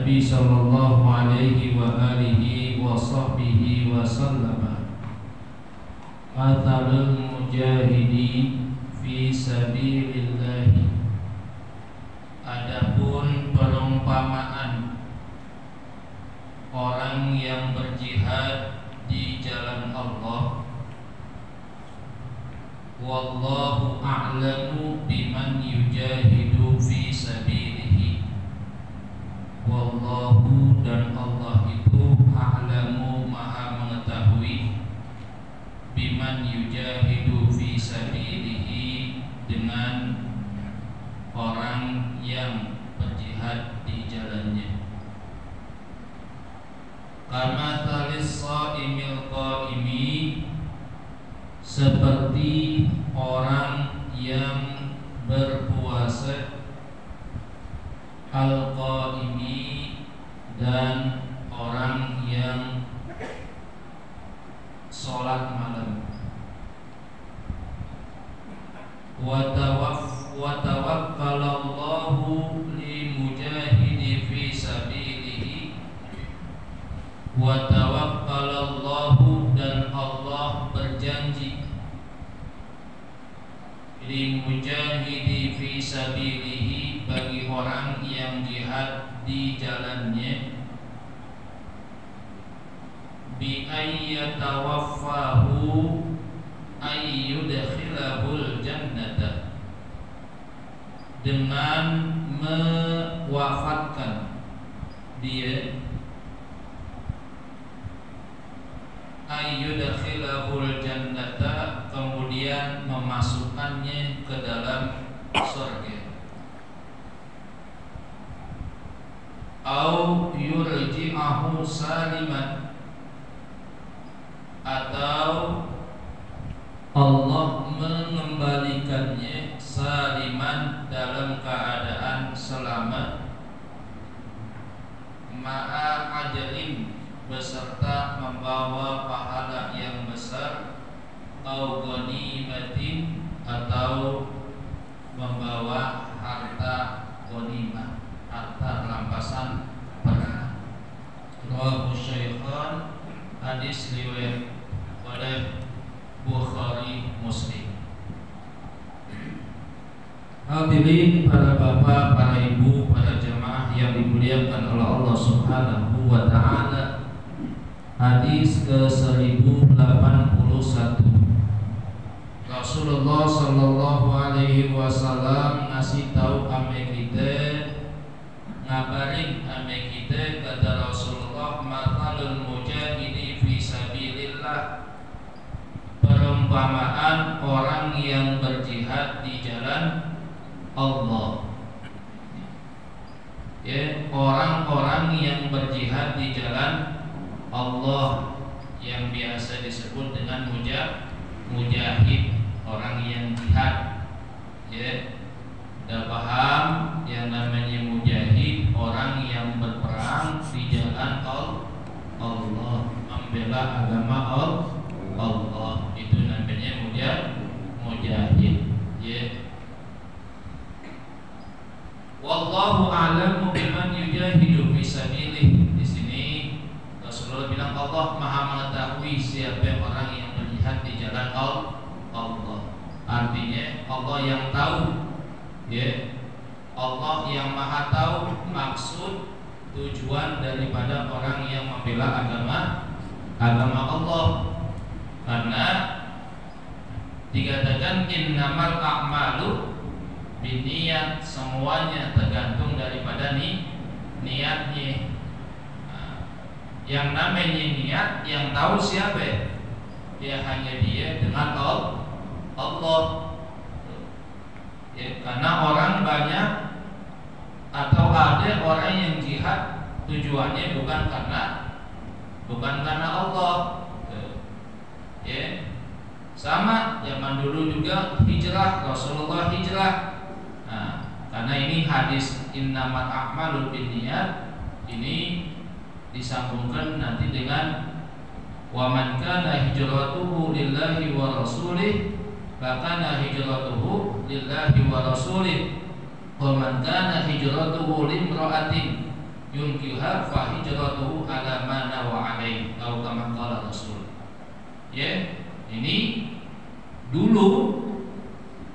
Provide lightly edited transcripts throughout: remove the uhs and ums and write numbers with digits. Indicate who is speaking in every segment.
Speaker 1: Nabi sallallahu alaihi wa alihi wa sahbihi wa sallama mathalul mujahidi fi sabilillahi. Adapun perumpamaan orang yang berjihad di jalan Allah, wallahu a'lamu biman yujahidu fi sabilihi. Wallahu, dan Allah itu a'lamu, maha mengetahui, biman yujahidu fi sabilihi, dengan orang yang berjihad di jalannya. Kama talis shaimil qaimi, seperti orang yang berpuasa, al-qaimi, dan orang yang sholat malam. Wa tawakkalallahu li mujahidi fi sabilihi. Wa tawakkalallahu, dan Allah berjanji, li mujahidi fi sabilihi, bagi orang yang jihad di jalannya, bi ayyatawaffahu ayyudkhilahul jannata, dengan mewafatkan dia, ayyudkhilahul jannata, kemudian memasukkannya ke dalam surga, au yurji'ahu saliman, atau Allah mengembalikannya saliman, dalam keadaan selamat, ma'a ajrin, beserta membawa pahala yang besar, au ghanimatin, atau membawa harta ghanimah, harta rampasan perang. Rawahu Syaikhan, hadis riwayat oleh Bukhari Muslim. Hadirin para bapak, para ibu, para jemaah yang dimuliakan oleh Allah Subhanahu wa taala. Hadis ke-1081. Rasulullah sallallahu alaihi wasallam ngasih tahu ame kita, ngabarin ame kita, kata Rasulullah, mathalul mujahidi fi sabilillah, perumpamaan orang yang berjihad di jalan Allah. Ya, orang-orang yang berjihad di jalan Allah, yang biasa disebut dengan mujahid, orang yang jihad. Ya, sudah paham yang namanya mujahid, orang yang berperang di jalan Allah, membela agama Allah, itu namanya mujahid. Ya. Wallahu a'lamu biman yujahidu fi sabilihi. Di sini Rasulullah bilang Allah maha mengetahui siapa orang yang berjihad di jalan Allah. Artinya Allah yang tahu, ya. Allah yang maha tahu maksud tujuan daripada orang yang membela agama Allah. Karena dikatakan innamal a'malu binniyat, semuanya tergantung daripada niatnya. Yang namanya niat, yang tahu siapa? Ya hanya dia dengan Allah. Ya, karena orang banyak atau ada orang yang jihad tujuannya bukan karena Allah. Ya, sama zaman dulu juga hijrah, Rasulullah hijrah. Karena ini hadis innamal a'malu binniyat, ini disambungkan nanti dengan wa man kana hijratuhu lillahi wa rasulih, fakana hijratuhu lillahi wa rasulih, wa man kana hijratuhu limra'atin yunkiha fa hijratuhu ala ma nawa alaihi atau kama qala Rasul. Ya, ini dulu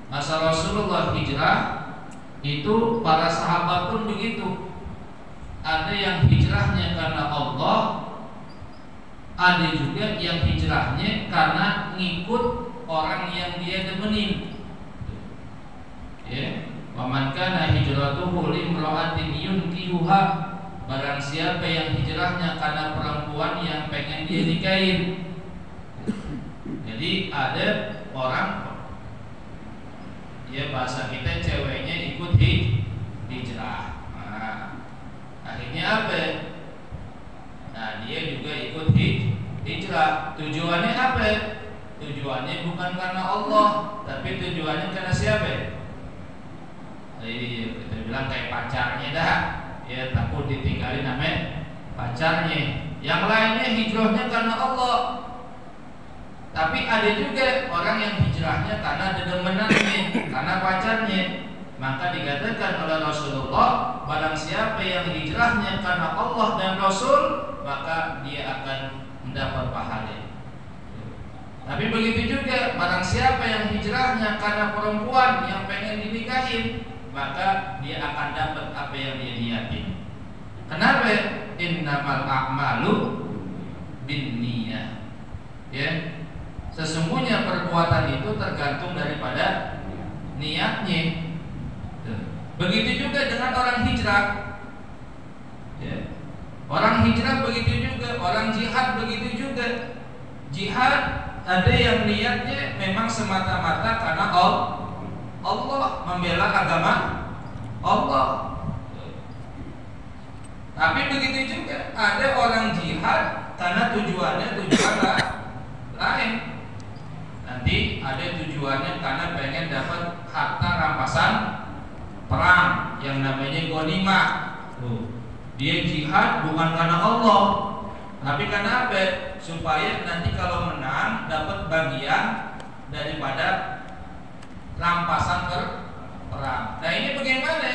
Speaker 1: masa Rasulullah hijrah itu para sahabat pun begitu. Ada yang hijrahnya karena Allah, ada juga yang hijrahnya karena ngikut orang yang dia demenin. Ya, waman kana hijratuhu limra'atin yunkihuha, barang siapa yang hijrahnya karena perempuan yang pengen dia nikahin. Jadi ada orang, ya bahasa kita ceweknya ikut hijrah. Nah, akhirnya apa? Nah, dia juga ikut hijrah. Tujuannya apa? Tujuannya bukan karena Allah, tapi tujuannya karena siapa? Jadi kita bilang kayak pacarnya dah. Ya takut ditinggalin namanya pacarnya. Yang lainnya hijrahnya karena Allah. Tapi ada juga orang yang hijrahnya karena dedemenannya, karena pacarnya. Maka dikatakan oleh Rasulullah, barang siapa yang hijrahnya karena Allah dan Rasul, maka dia akan mendapat pahala. Tapi begitu juga barang siapa yang hijrahnya karena perempuan yang pengen dinikahin, maka dia akan dapat apa yang dia niatin. Kenapa? Innamal a'malu binniyah. Ya. Sesungguhnya perbuatan itu tergantung daripada niatnya. Begitu juga dengan orang hijrah. Ya. Orang hijrah begitu juga, orang jihad begitu juga. Jihad ada yang niatnya memang semata-mata karena Allah, membela agama Allah. Tapi begitu juga ada orang jihad karena tujuan lain. Nanti ada tujuannya karena pengen dapat harta rampasan perang yang namanya ghanimah. Dia jihad bukan karena Allah, tapi karena apa? Supaya nanti kalau menang dapat bagian daripada rampasan perang. Nah ini bagaimana?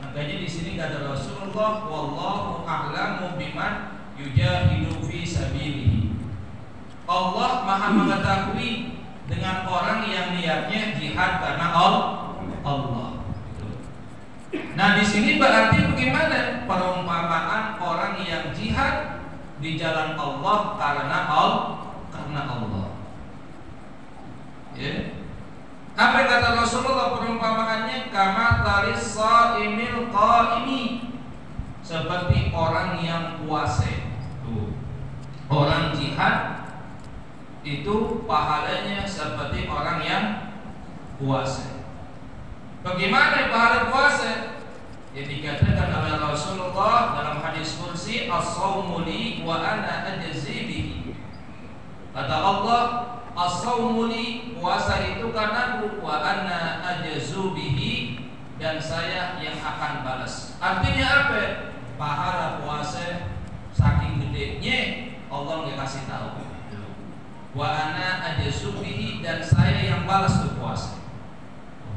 Speaker 1: Makanya di sini kata Rasulullah, wallahu a'lamu biman yujahidu fi sabilihi. Allah Maha mengetahui dengan orang yang niatnya jihad karena Allah. Nah di sini berarti bagaimana perumpamaan orang yang jihad di jalan Allah karena Allah. Ya. Apa kata Rasulullah perumpamaannya? Kama taris shaimil qaimi, seperti orang yang puasa. Orang jihad itu pahalanya seperti orang yang puasa. Bagaimana pahala puasa? Yang dikatakan oleh Rasulullah dalam hadis kursi, as-shaumu li wa ana ajzi bihi. Kata Allah, as-shaumu li, puasa itu karenaku, wa ana ajzu bihi, dan saya yang akan balas. Artinya apa? Pahala puasa saking gedenya Allah nggak kasih tahu. Wa ana ajzu bihi, dan saya yang balas tuh puasa.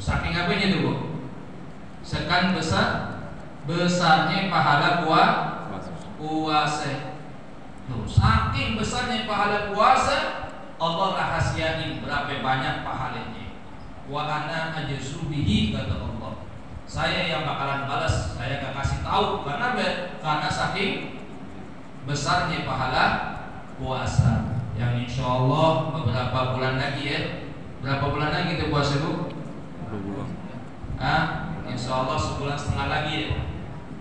Speaker 1: Saking apanya tuh, Bu? Sekan besarnya pahala puasa. Tuh, saking besarnya pahala puasa, Allah rahasiain berapa banyak pahalanya. Wa ana ajzu bihi, kata Allah. Saya yang bakalan balas, saya gak kasih tahu. Karena saking besarnya pahala puasa. Yang insya Allah beberapa bulan lagi ya. Berapa bulan lagi kita puasa, Bu? Insya Allah sebulan setengah lagi ya.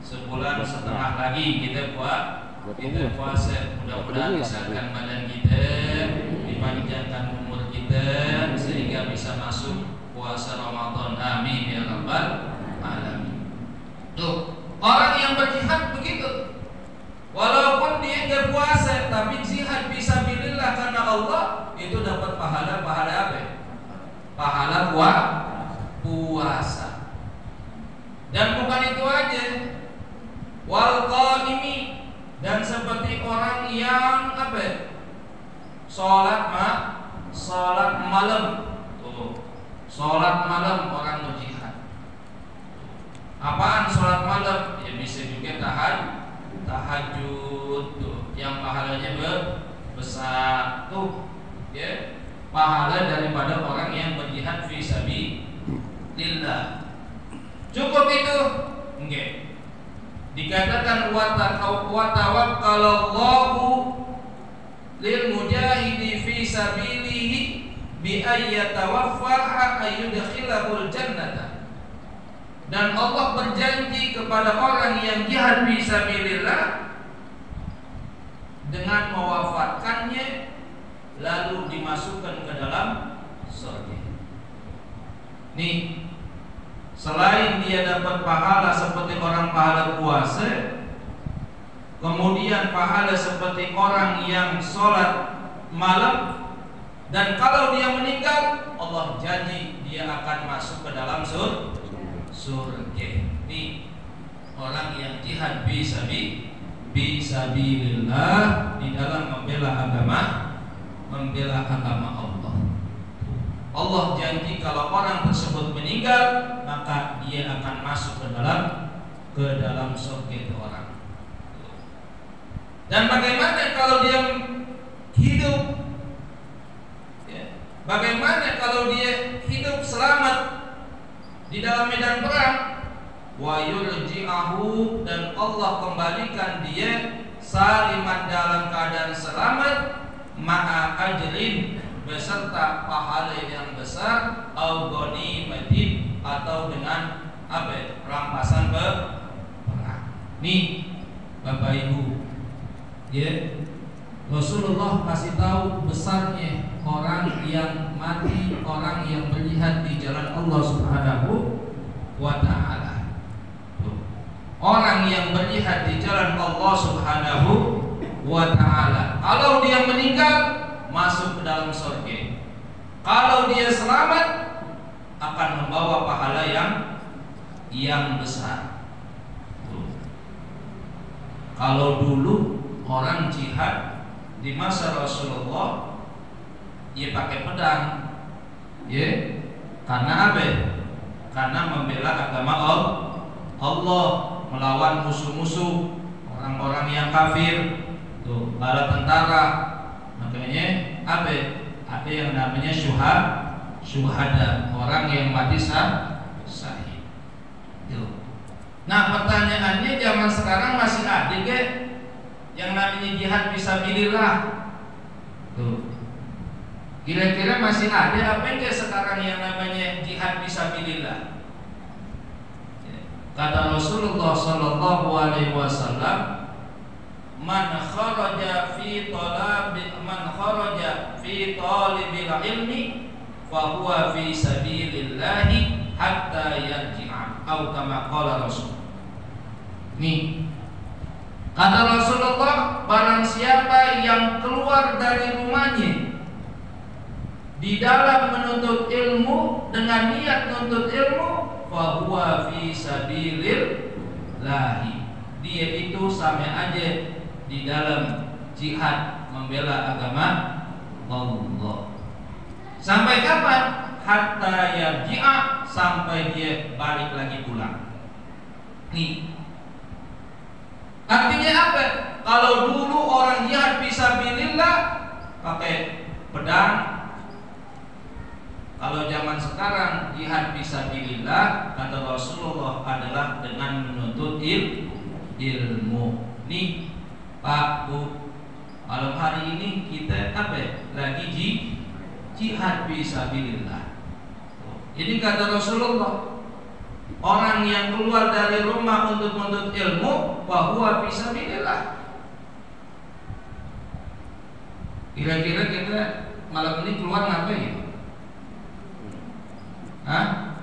Speaker 1: Sebulan setengah lagi kita puasa. Mudah-mudahan disahkan badan kita, dipanjangkan umur kita, sehingga bisa masuk puasa Ramadan. Amin ya rabbal alamin. Tuh, orang yang berjihad begitu. Walaupun dia nggak puasa, tapi jihad fisabilillah karena Allah, itu dapat pahala apa? Pahala puasa. Dan bukan itu aja, wal qaimi, dan seperti orang yang apa? Salat malam. Tuh, salat malam orang berjihad. Apaan salat malam? Ya bisa juga tahajud tuh, yang pahalanya besar tuh, ya, pahala daripada orang yang berjihad fi sabilillah. Cukup itu? Enggak. Dikatakan wa tawakkalallahu lil mujahidi fi sabilihi bi ayyatawaffaha ayyudkhilahul jannata. Dan Allah berjanji kepada orang yang jihad fi sabilillah dengan mewafatkannya lalu dimasukkan ke dalam surga. Nih, selain dia dapat pahala seperti orang pahala puasa, kemudian pahala seperti orang yang sholat malam, dan kalau dia meninggal, Allah janji dia akan masuk ke dalam surga. Ini orang yang jihad fisabilillah di dalam membela agama Allah. Allah janji kalau orang tersebut meninggal, maka dia akan masuk ke dalam surga itu orang. Dan bagaimana kalau dia hidup? Ya. Bagaimana kalau dia hidup selamat di dalam medan perang? Wa yurji'ahu, dan Allah kembalikan dia saliman dalam keadaan selamat, ma'a ajrin, beserta pahala yang besar, au ghanimatin, atau dengan rampasan perang. Nih Bapak Ibu, ya, Rasulullah kasih tahu besarnya orang yang mati, orang yang berjihad di jalan Allah Subhanahu wa ta'ala. Orang yang berjihad di jalan Allah Subhanahu wa ta'ala, kalau dia meninggal masuk ke dalam surga. Kalau dia selamat akan membawa pahala yang besar. Kalau dulu orang jihad di masa Rasulullah, dia pakai pedang, ya, karena apa? Karena membela agama Allah, melawan musuh-musuh, orang-orang yang kafir, tuh, bala tentara. Makanya apa? Ada yang namanya syuhada, orang yang mati syahid. Nah, pertanyaannya, zaman sekarang masih ada ke yang namanya jihad fisabilillah? Tuh. Kira-kira masih ada apa enggak sekarang yang namanya jihad fisabilillah? Kata Rasulullah sallallahu alaihi wasallam, man kharaja fi talibil ilmi fa huwa fi sabilillah hatta yarji'a, atau kama qala Rasul. Nih, kata Rasulullah, barang siapa yang keluar dari rumahnya di dalam menuntut ilmu dengan niat menuntut ilmu, fa huwa fi sabilillah, dia itu sama aja di dalam jihad membela agama Allah. Sampai kapan? Hatta yarji'a, sampai dia balik lagi pulang. Nih, artinya apa? Kalau dulu orang jihad fisabilillah pakai pedang, kalau zaman sekarang jihad fisabilillah kata Rasulullah adalah dengan menuntut ilmu. Nih Pak Bu, malam hari ini kita lagi jihad fisabilillah. Jadi kata Rasulullah, orang yang keluar dari rumah untuk menuntut ilmu, bahwa fisabilillah. Kira-kira kita malam ini keluar ngapain? Hah?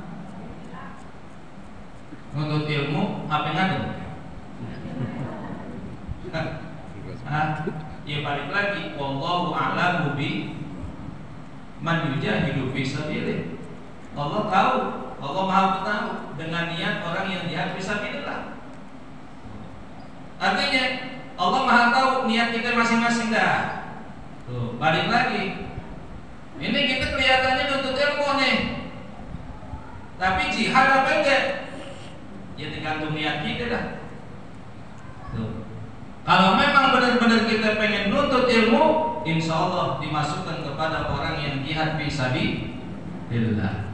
Speaker 1: Menuntut ilmu apa yang ada? Ya balik lagi, wallahu a'lamu bi man yujahidu fi sabilillah. Allah tahu, Allah Maha tahu dengan niat orang yang jihad fisabilillah. Artinya Allah Maha tahu niat kita masing-masing dah. Tuh, balik lagi. Ini kita kelihatannya nuntut ilmu nih. Tapi jihad apa enggak? Ya tergantung niat kita dah. Tuh. Kalau memang benar-benar kita pengen nuntut ilmu, insya Allah dimasukkan kepada orang yang jihad fisabilillah.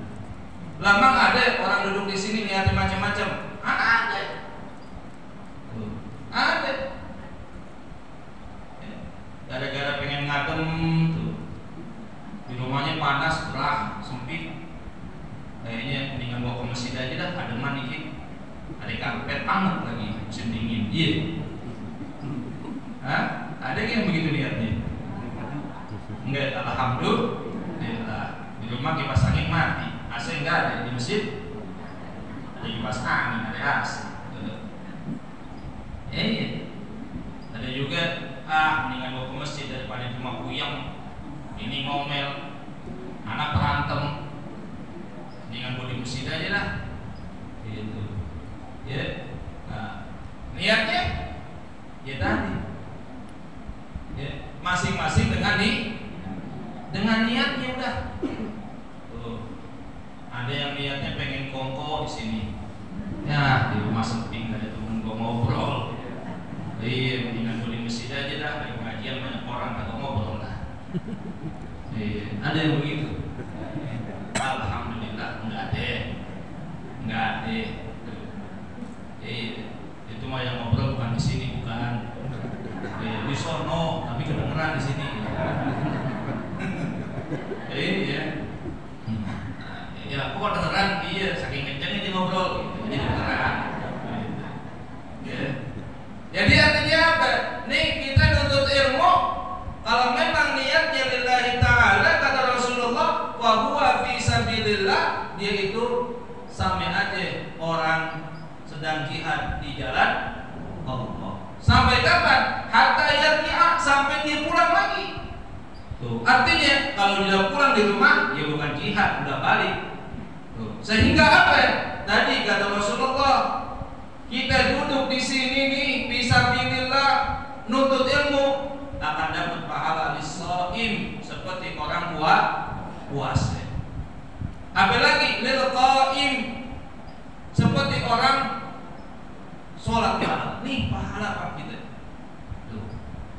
Speaker 1: Lama ada orang duduk di sini niatnya macam-macam. Ada. Ada. Gara-gara pengen ngadem tuh. Di rumahnya panas, gerah, sempit. Kayaknya mendingan bawa ke masjid aja dah, ademan dikit. Ada karpet hangat lagi, musim dingin. Iya. Hah? Ada yang begitu niatnya? Enggak, alhamdulillah. Di rumah kipas angin mati. AC enggak ada di masjid. Ada kipas angin, ada AC. Iya. Ada juga mendingan bawa ke masjid daripada di rumah puyeng. Ini ngomel, anak berantem. Mendingan bawa di masjid aja lah. Gitu. Ya. Nah, niatnya ya tadi. Ya, masing-masing dengan niatnya udah. Tuh. Ada yang niatnya pengen kongko di sini. Ya, di rumah sempit ada temen gua ngobrol. Iya, mendingan gua di masjid aja dah, dari pengajian banyak orang kagak ngobrol lah. Iya, ada yang begitu. Alhamdulillah enggak ada. Enggak ada. Iya, itu mah yang ngobrol bukan di sini, bukan. Di sono, tapi kedengeran di sini. Iya. Ya, kok kedengeran? Iya, saking kencangnya dia ngobrol, gitu. Jadi kedengeran. Ya. Jadi artinya apa? Nih kita nuntut ilmu. Kalau memang niatnya lillahi ta'ala, kata Rasulullah, wa huwa fi sabilillah, dia itu sama aja orang sedang jihad di jalan Allah. Sampai kapan? Hatta yarji'a, sampai dia pulang lagi. Tuh, artinya kalau dia pulang di rumah, ya bukan jihad, udah balik. Tuh. Sehingga apa? Tadi kata Rasulullah, kita duduk di sini nih, fisabilillah, nuntut ilmu, akan dapat pahala lis-shaim, seperti orang puasa. Apalagi lil qaim, seperti orang sholat malam. Nih pahala Pak kita. Tuh.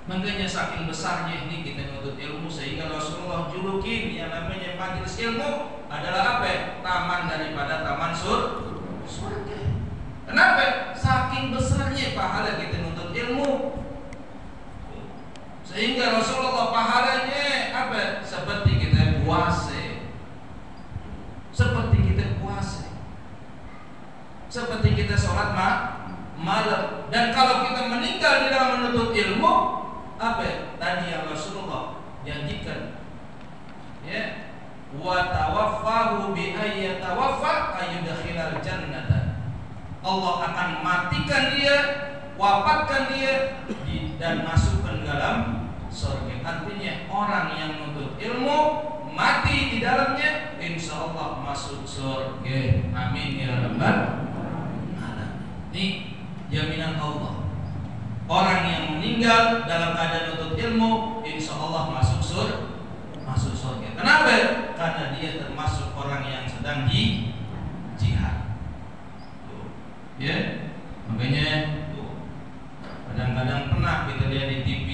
Speaker 1: Makanya saking besarnya ini kita nuntut ilmu, sehingga Rasulullah julukin yang namanya majelis ilmu adalah apa? Taman daripada taman surga. Kenapa? Saking besarnya pahala kita nuntut ilmu. Tuh. Sehingga Rasulullah pahalanya apa? Seperti kita puasa. Seperti kita puasa. Seperti kita sholat malam. Dan kalau kita meninggal di dalam menuntut ilmu, apa tadi yang Rasulullah janjikan, ya, wa tawaffahu bi ayyatawaffa ayyudkhilal jannata. Allah akan matikan dia, wafatkan dia dan masukkan dalam surga. Artinya orang yang menuntut ilmu mati di dalamnya, insya Allah masuk surga. Amin ya rabbal alamin. Ini jaminan Allah. Orang yang meninggal dalam keadaan nuntut ilmu, insya Allah masuk surga. Kenapa? Karena dia termasuk orang yang sedang jihad. Tuh. Ya, makanya tuh, kadang-kadang pernah kita lihat di TV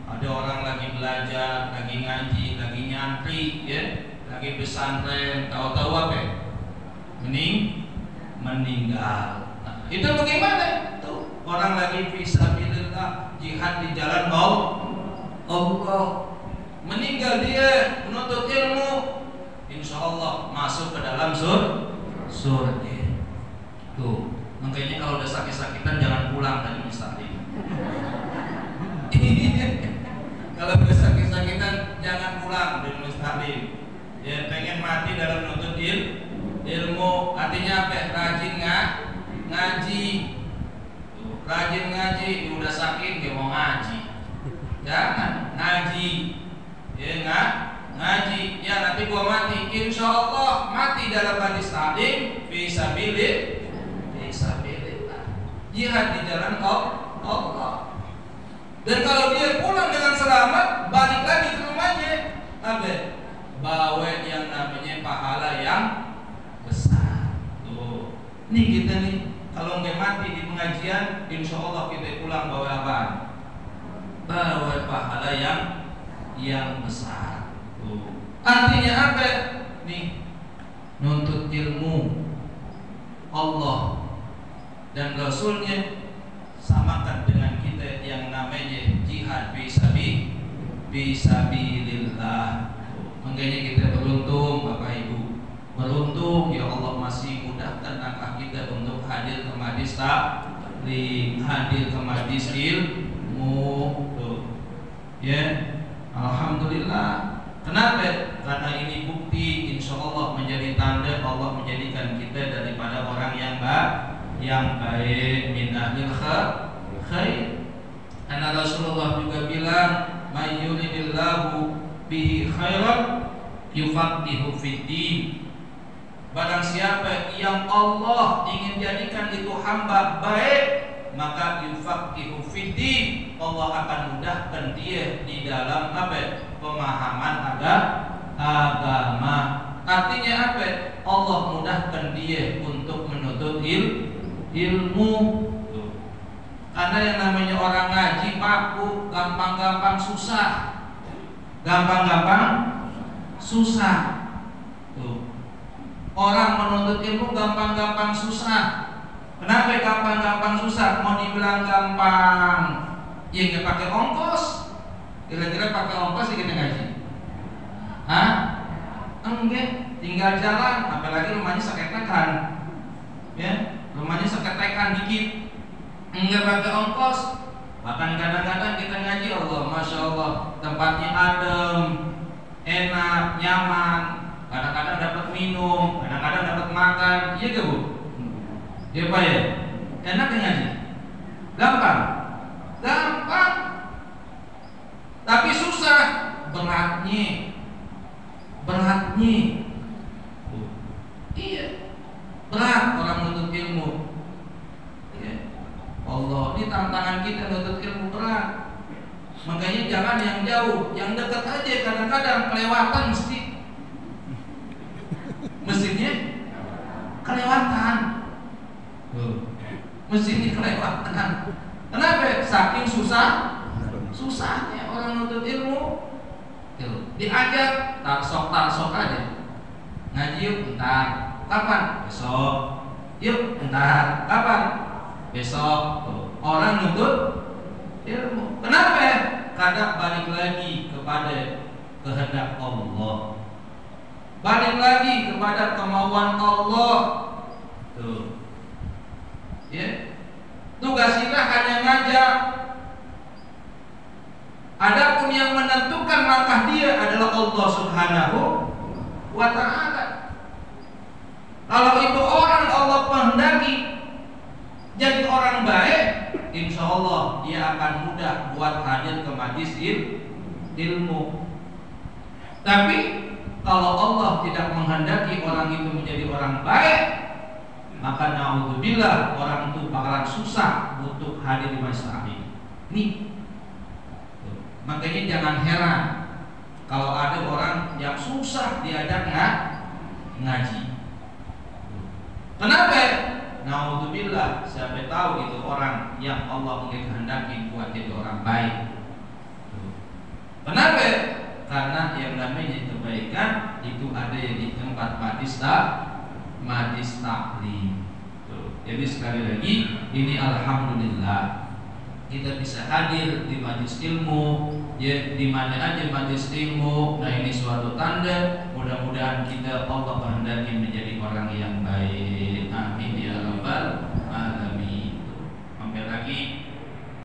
Speaker 1: ada orang lagi belajar, lagi ngaji, lagi nyantri, ya, lagi pesantren, tahu-tahu apa? Meninggal. Nah, itu bagaimana? Tuh, orang lagi fisabilillah jihad di jalan Allah, meninggal dia menuntut ilmu, insya Allah masuk ke dalam surga. Tuh, makanya kalau udah sakit-sakitan jangan pulang dari mustaqim. Kalau udah sakit-sakitan jangan pulang dari mustaqim. Ya, pengen mati dalam menuntut ilmu, artinya apa? Rajin ngaji. Tuh, rajin ngaji, udah sakit dia mau ngaji. Jangan ngaji. Ya ngaji. Ya nanti gua mati, insya Allah mati dalam hadis tadi fisabilillah. Jihad di jalan Allah. Dan kalau dia pulang dengan selamat, balik lagi ke rumahnya, apa? Bawa yang namanya pahala yang besar. Tuh, nih kita nih, kalau nggak mati di pengajian, insya Allah kita pulang bawa apaan? Bawa pahala yang besar. Artinya apa? Nih, nuntut ilmu Allah dan Rasulnya samakan dengan kita yang namanya jihad fisabilillah. Makanya kita beruntung Bapak Ibu, beruntung ya Allah masih mudahkan langkah kita untuk hadir ke majlis taklim, hadir ke majlis ilmu. Ya, alhamdulillah. Kenapa? Karena ini bukti insya Allah menjadi tanda Allah menjadikan kita daripada orang yang baik, min ahlil khair. Karena Rasulullah juga bilang, "May yuridillahu bihi khairan yufaqihu fiddin." Barang siapa yang Allah ingin jadikan itu hamba baik, maka yufaqihu fiddin, Allah akan mudahkan dia di dalam pemahaman agama. Artinya apa? Allah mudahkan dia untuk menuntut ilmu. Karena yang namanya orang ngaji paku, gampang-gampang susah. Gampang-gampang susah. Orang menuntut ilmu gampang-gampang susah. Kenapa gampang-gampang susah? Mau dibilang gampang, ya nggak pakai ongkos. Kira-kira pakai ongkos ya kita ngaji? Hah? Enggak, tinggal jalan. Apalagi rumahnya seketekan, ya, rumahnya seketekan dikit, enggak pakai ongkos. Bahkan kadang-kadang kita ngaji, Allah, masya Allah, tempatnya adem, enak, nyaman. Kadang-kadang dapat minum, kadang-kadang dapat makan. Iya gak Bu? Ya Pak ya, enak ya ngaji? Gampang? Gampang. Tapi susah, beratnya. Iya, berat orang menuntut ilmu. Ya. Allah, ini tantangan kita menuntut ilmu berat. Makanya jangan yang jauh, yang dekat aja kadang-kadang kelewatan mestinya kelewatan. Mesinnya kelewatan. Kenapa? Saking susahnya orang menuntut ilmu. Diajak tarsok aja. Ngaji yuk, entar. Kapan? Besok. Yuk, entar. Kapan? Besok. Orang nuntut ilmu. Kenapa? Karena balik lagi kepada kehendak Allah. Balik lagi kepada kemauan Allah. Tuh. Ya. Tugas kita hanya ngajak. Adapun yang menentukan langkah dia adalah Allah Subhanahu wa ta'ala. Kalau itu orang Allah kehendaki jadi orang baik, insya Allah dia akan mudah buat hadir ke majlis ilmu. Tapi kalau Allah tidak menghendaki orang itu menjadi orang baik, maka naudzubillah orang itu bakalan susah untuk hadir di majlis taklim. Nih, makanya jangan heran kalau ada orang yang susah diajak ngaji. Kenapa? Naudzubillah, siapa tahu itu orang yang Allah mungkin kehendaki buat jadi orang baik. Kenapa? Karena yang namanya kebaikan itu ada yang di tempat majlis taklim. Jadi sekali lagi ini alhamdulillah kita bisa hadir di majlis ilmu, ya di mana aja majlis ilmu. Nah ini suatu tanda. Mudah-mudahan kita Allah kehendaki menjadi orang yang baik. Amin ya Allah.